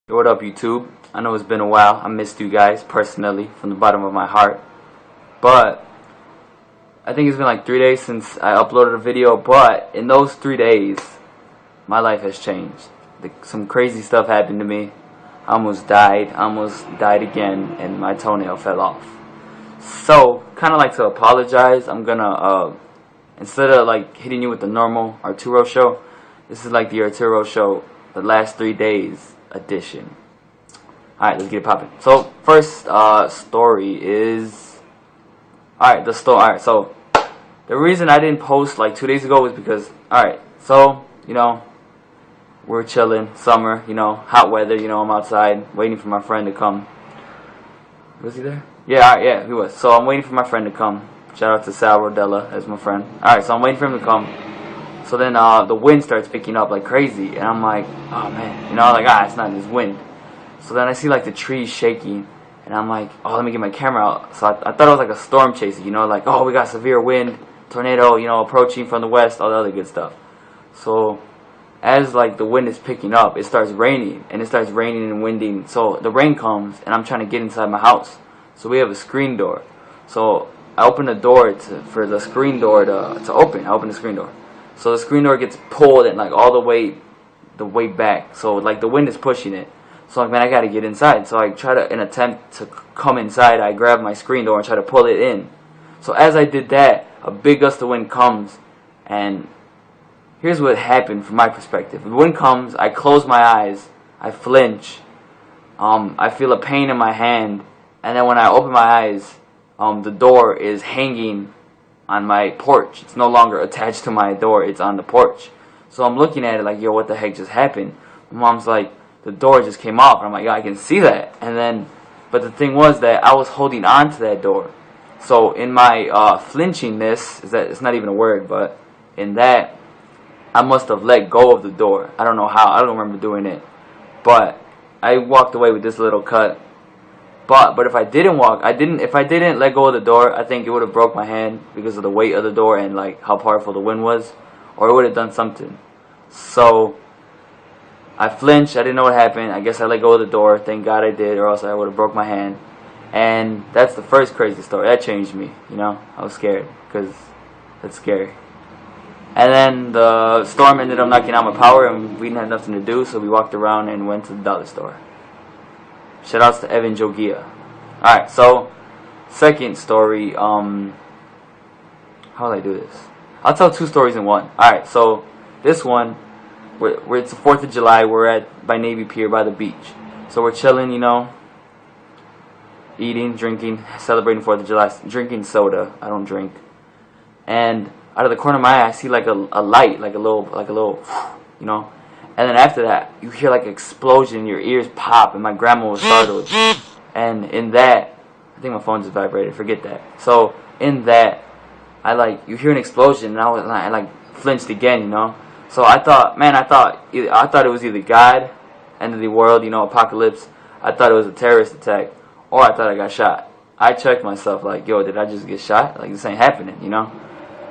Yo, what up, YouTube? I know it's been a while. I missed you guys personally from the bottom of my heart. But I think it's been like 3 days since I uploaded a video. But in those 3 days, my life has changed. Some crazy stuff happened to me. I almost died again, and my toenail fell off. So, kind of like to apologize. I'm gonna, instead of like hitting you with the normal R2Ro Show, this is like the R2Ro Show, the last 3 days edition. Alright, let's get it popping. So, first story is... Alright, so the reason I didn't post like 2 days ago was because, alright, so, you know, we're chilling, summer, you know, hot weather, you know, I'm outside waiting for my friend to come. Was he there? Yeah, alright, yeah, he was. So I'm waiting for my friend to come. Shout out to Sal Rodella, that's my friend. Alright, so I'm waiting for him to come. So then the wind starts picking up like crazy, and I'm like, oh man, you know, like, it's not this wind. So then I see like the trees shaking, and I'm like, oh, let me get my camera out. So I thought it was like a storm chaser, you know, like, oh, we got severe wind, tornado, you know, approaching from the west, all the other good stuff. So as like the wind is picking up, it starts raining, and it starts raining and winding. So the rain comes, and I'm trying to get inside my house. So we have a screen door. So I open the door for the screen door to open. I open the screen door. So the screen door gets pulled and like all the way back. So like the wind is pushing it. So like, man, I gotta get inside. So I try to, in attempt to come inside, I grab my screen door and try to pull it in. So as I did that, a big gust of wind comes, and here's what happened from my perspective. The wind comes, I close my eyes, I flinch, I feel a pain in my hand, and then when I open my eyes, the door is hanging on my porch. It's no longer attached to my door, it's on the porch. So I'm looking at it like, yo, what the heck just happened? My mom's like, the door just came off. And I'm like, yeah, I can see that. And then, but the thing was that I was holding on to that door. So in my flinchingness, it's not even a word, but in that, I must have let go of the door. I don't know how, I don't remember doing it. But I walked away with this little cut. But if I didn't if I didn't let go of the door, I think it would have broke my hand because of the weight of the door and like how powerful the wind was, or it would have done something. So I flinched. I didn't know what happened. I guess I let go of the door. Thank God I did, or else I would have broke my hand. And that's the first crazy story. That changed me. You know, I was scared because that's scary. And then the storm ended up knocking out my power, and we didn't have nothing to do, so we walked around and went to the dollar store. Shoutouts to Evan Jogia. Alright, so second story, how will I do this? I'll tell 2 stories in one. Alright, so this one, it's the 4th of July, we're by Navy Pier by the beach. So we're chilling, you know, eating, drinking, celebrating 4th of July, drinking soda. I don't drink. And out of the corner of my eye, I see like a light, like a little, you know. And then after that, you hear like an explosion, your ears pop, and my grandma was startled. And in that, I think my phone just vibrated, forget that. So in that, you hear an explosion, and I like flinched again, you know. So I thought, man, I thought it was either God, end of the world, you know, apocalypse. I thought it was a terrorist attack, or I thought I got shot. I checked myself like, yo, did I just get shot? Like, this ain't happening, you know.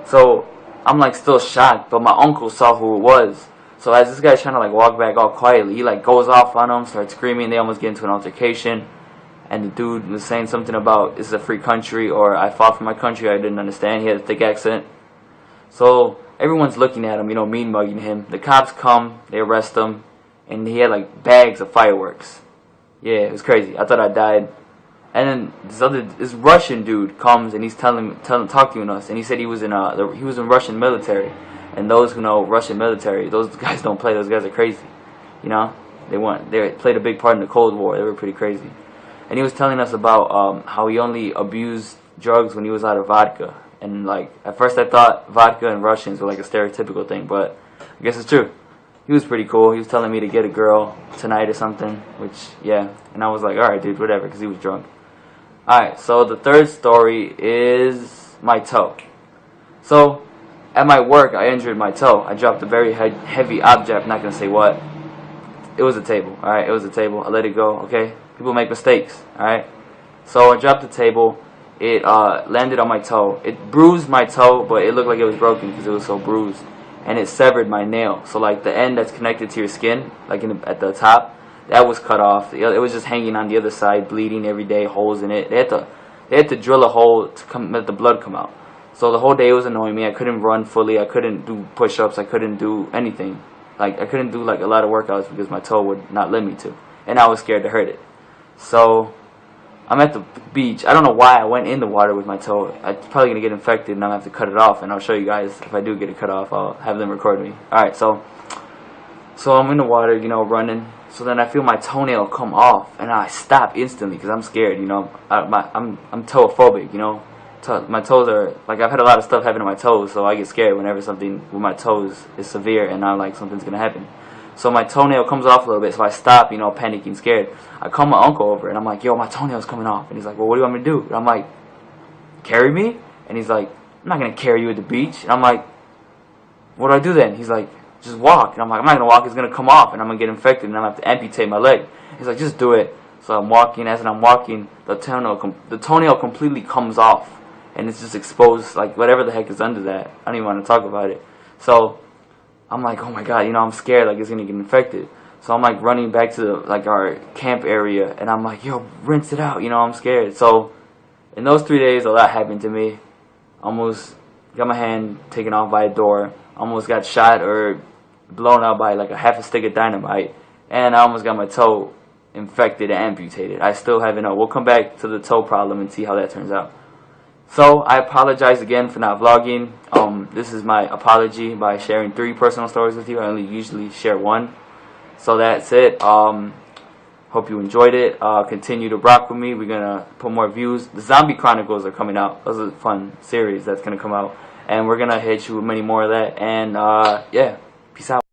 So I'm like still shocked, but my uncle saw who it was. So as this guy's trying to like walk back all quietly, he like goes off on him, starts screaming. They almost get into an altercation, and the dude was saying something about this is a free country, or I fought for my country. I didn't understand. He had a thick accent. So everyone's looking at him, you know, mean mugging him. The cops come, they arrest him, and he had like bags of fireworks. Yeah, it was crazy. I thought I died. And then this Russian dude comes and he's talking to us, and he said he was in Russian military. And those who know Russian military, those guys don't play. Those guys are crazy, you know. They played a big part in the Cold War. They were pretty crazy. And he was telling us about how he only abused drugs when he was out of vodka. And like at first I thought vodka and Russians were like a stereotypical thing, but I guess it's true. He was pretty cool. He was telling me to get a girl tonight or something, which yeah. And I was like, all right, dude, whatever, because he was drunk. All right. So the third story is my toe. So at my work, I injured my toe. I dropped a very heavy object. I'm not going to say what. It was a table, alright? It was a table. I let it go, okay? People make mistakes, alright? So I dropped the table. It landed on my toe. It bruised my toe, but it looked like it was broken because it was so bruised. And it severed my nail. So like the end that's connected to your skin, like at the top, that was cut off. It was just hanging on the other side, bleeding every day, holes in it. They had to drill a hole to let the blood come out. So the whole day it was annoying me. I couldn't run fully. I couldn't do push-ups. I couldn't do anything. Like, I couldn't do like a lot of workouts because my toe would not let me to, and I was scared to hurt it. So I'm at the beach. I don't know why I went in the water with my toe. I'm probably gonna get infected, and I'm gonna have to cut it off. And I'll show you guys if I do get it cut off. I'll have them record me. All right, so I'm in the water, you know, running. So then I feel my toenail come off, and I stop instantly because I'm scared. You know, I'm toe-phobic. You know. My toes are, like, I've had a lot of stuff happen to my toes, so I get scared whenever something with my toes is severe and I'm like, something's gonna happen. So my toenail comes off a little bit, so I stop, you know, panicking, scared. I call my uncle over and I'm like, yo, my toenail's coming off. And he's like, well, what do you want me to do? And I'm like, carry me? And he's like, I'm not gonna carry you at the beach. And I'm like, what do I do then? He's like, just walk. And I'm like, I'm not gonna walk, it's gonna come off and I'm gonna get infected and I'm gonna have to amputate my leg. He's like, just do it. So I'm walking. As I'm walking, the toenail completely comes off. And it's just exposed, like, whatever the heck is under that. I don't even want to talk about it. So I'm like, oh my god, you know, I'm scared, like, it's gonna get infected. So I'm like running back to like our camp area, and I'm like, yo, rinse it out, you know, I'm scared. So in those 3 days, a lot happened to me. Almost got my hand taken off by a door. Almost got shot or blown out by like a half a stick of dynamite, and I almost got my toe infected and amputated. I still haven't. We'll come back to the toe problem and see how that turns out. So I apologize again for not vlogging. This is my apology by sharing 3 personal stories with you. I only usually share 1. So that's it. Hope you enjoyed it. Continue to rock with me. We're gonna put more views. The Zombie Chronicles are coming out. Those are a fun series that's gonna come out, and we're gonna hit you with many more of that. And yeah, peace out.